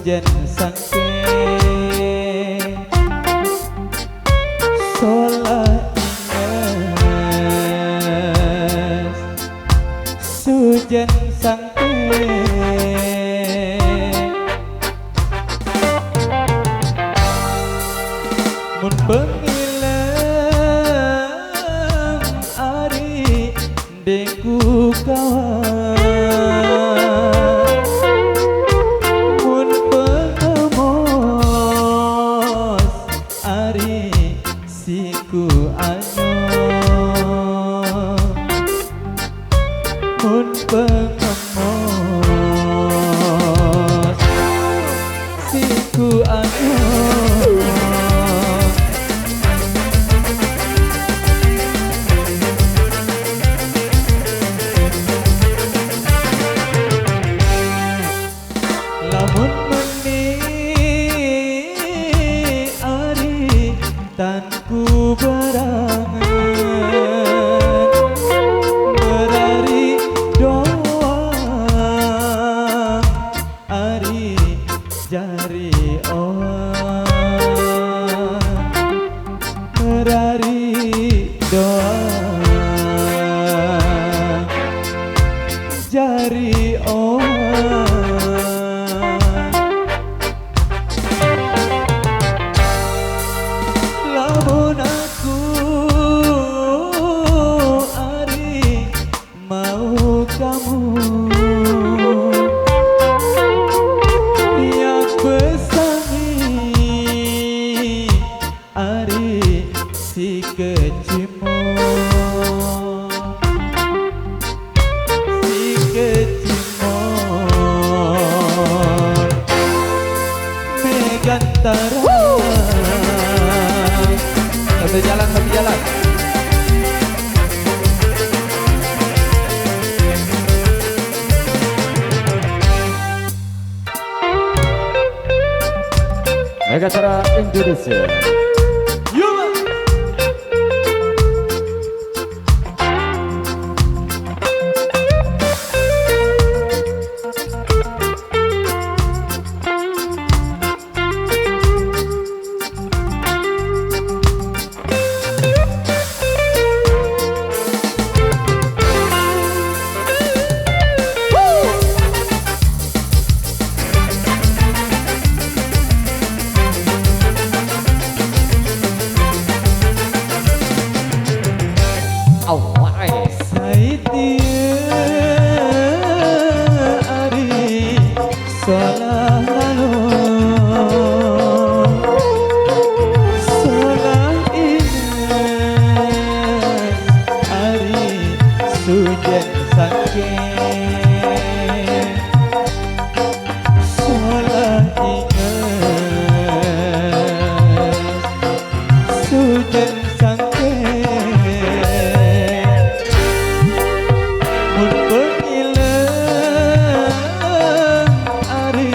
Sujen sangke solah inges Sujen sangke mun pengilang ari deku kawan mun pengemos ari siku anyong mun pengemos siku anyong lamun meni ari tanku berangan berari doang ari jari oang berari doang jari oang lamun aku ari mau kamu yang pesangi ari si kecimon megantara satu jalan Megacara Indonesia. Ari solah inges ari sujen sangke solah inges sujen sangke mun pengilang ari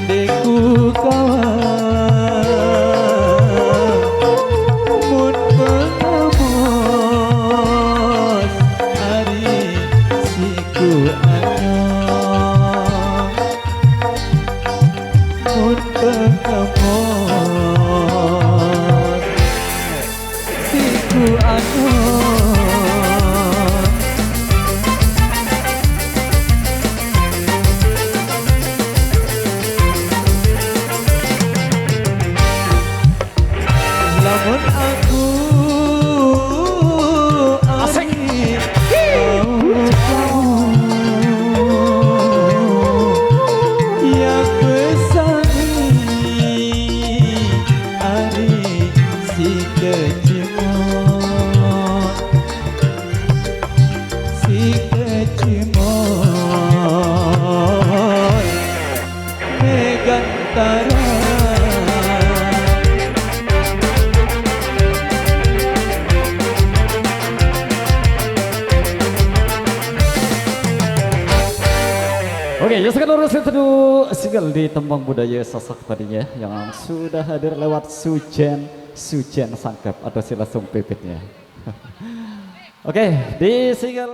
deku kawan mun pengemos ari siku anyong mun pengemos siku anyong lamun aku ari mau kamu yang pesangi ari si kecimon megantara Oke, ya sekarang urus itu single di Tembang Budaya Sosok tadinya yang sudah hadir lewat Sujen Sangkep atau si langsung pipitnya. Oke, di single